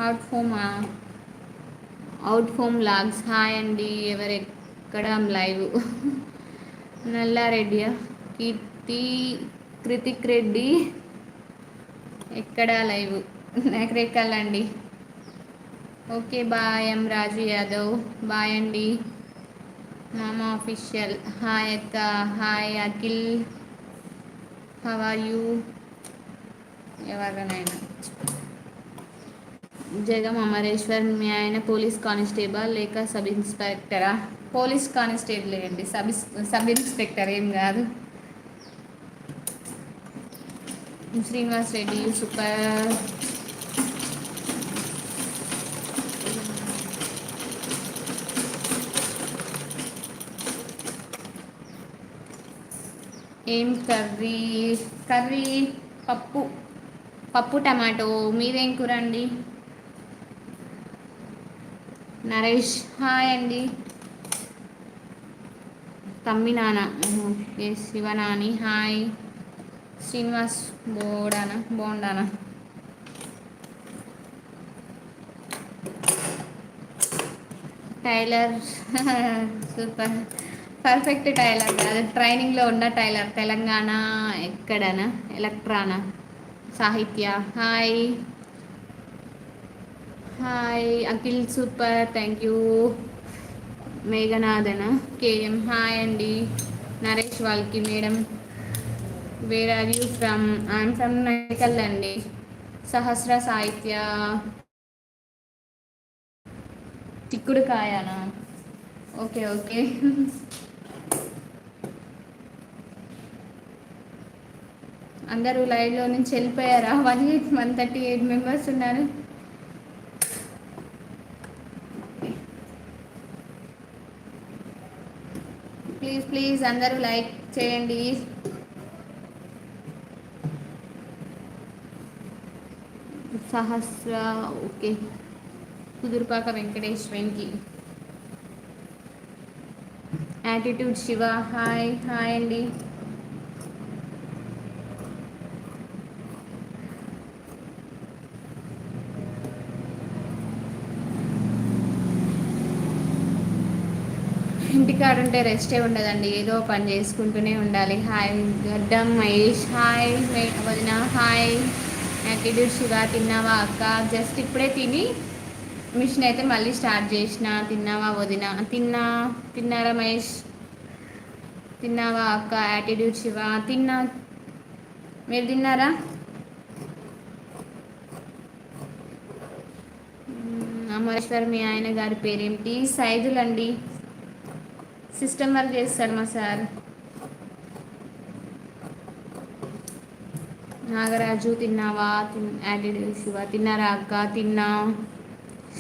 Out home out home logs hi అండి. ఎవరెక్కడ live నల్లారెడ్డియా కీర్తి కృతిక్ రెడ్డి ఎక్కడ లైవ్ ఎకరెక్కాలండి. Okay bye M Raju Yadav bye అండి. మామా ఆఫీషియల్ హాయ్ అక్క hi Akhil how are you ఎవరినైనా జగం అమరేశ్వర్ మీ ఆయన పోలీస్ కానిస్టేబుల్ లేక సబ్ ఇన్స్పెక్టరా? పోలీస్ కానిస్టేబుల్ అండి. సబ్ ఇన్స్పెక్టర్ ఏం కాదు. శ్రీనివాస్ రెడ్డి సూపర్. ఏం కర్రీ? కర్రీ పప్పు పప్పు టమాటో. మీదేం కూరండి? నరేష్ హాయ్ అండి. Tamminana okay Shivanani hi. Srinivas Bondana tailor super perfect tailor కాదు, ట్రైనింగ్లో ఉన్న టైలర్. తెలంగాణ ఎక్కడనా ఎలక్ట్రానా Sahithya hi. Hi Akhil super thank you. Meghanadana KM hi అండి. నరేష్ వాళ్ళకి madam where are you from? I'm from Naikal అండి. సహస్ర సాహిత్య చిక్కుడు కాయనా ఓకే ఓకే. అందరూ లైవ్లో నుంచి వెళ్ళిపోయారా? 138 మెంబర్స్ ఉన్నారు. ప్లీజ్ ప్లీజ్ అందరూ లైక్ చేయండి. Sahasra okay. Kudurupaka Venkatesh Venky attitude Shiva hi hi అండి. ఇంటికాడుంటే రెస్టే ఉండదండి, ఏదో పని చేసుకుంటూనే ఉండాలి. హాయ్ గడ్డం మహేష్ హాయ్. వదిన హాయ్. యాటిట్యూడ్ శివ తిన్నావా అక్క? జస్ట్ ఇప్పుడే తిని మిషన్ అయితే మళ్ళీ స్టార్ట్ చేసిన. తిన్నావా వదిన? తిన్నారా మహేష్? తిన్నావా అక్క? యాటిట్యూడ్ శివ తిన్నా. మీరు తిన్నారా? అమరేశ్వర్ మీ ఆయన గారి పేరేంటి? సైదులండి. సిస్టమ్ వర్క్ చేస్తాడు మా సార్. నాగరాజు తిన్నావా? యాటిట్యూడ్ శివ తిన్నారా అక్క? తిన్నా.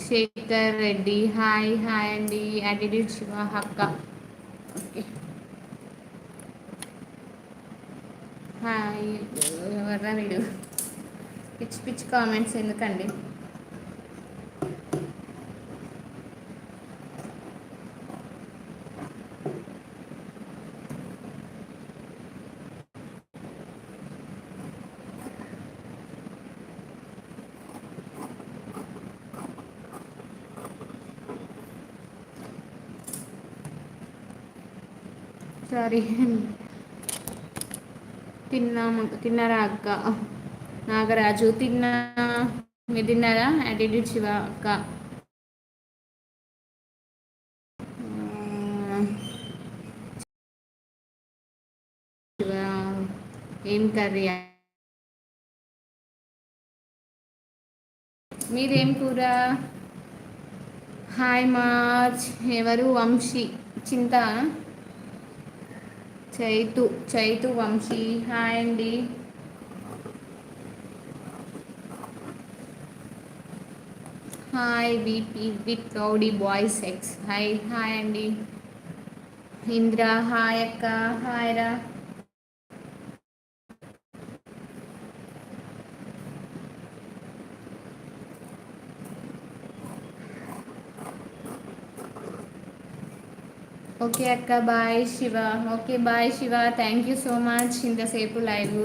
శేఖర్ రెడ్డి హాయ్ హాయ్ అండి. యాటిట్యూడ్ శివ అక్క ఓకే హాయ్. ఎవర్రా వీడు? పిచ్చి పిచ్చి కామెంట్స్ ఎందుకండి? సారీ. తిన్నారా అక్క? నాగరాజు తిన్నా. మీరు తిన్నారా? యాటిట్యూడ్ శివ అక్క శివ ఏం కర్రీ? మీదేం కూర? Hi March. ఎవరు? వంశీ చింత చైతు వంశీ హాయ్ అండి. Hi BP with rowdy boys X hi hi అండి. ఇంద్ర హాయ్ అక్క హాయ్ రా. ఓకే అక్క bye Shiva. Okay bye Shiva. Thank you so much ఇంతసేపు లైవ్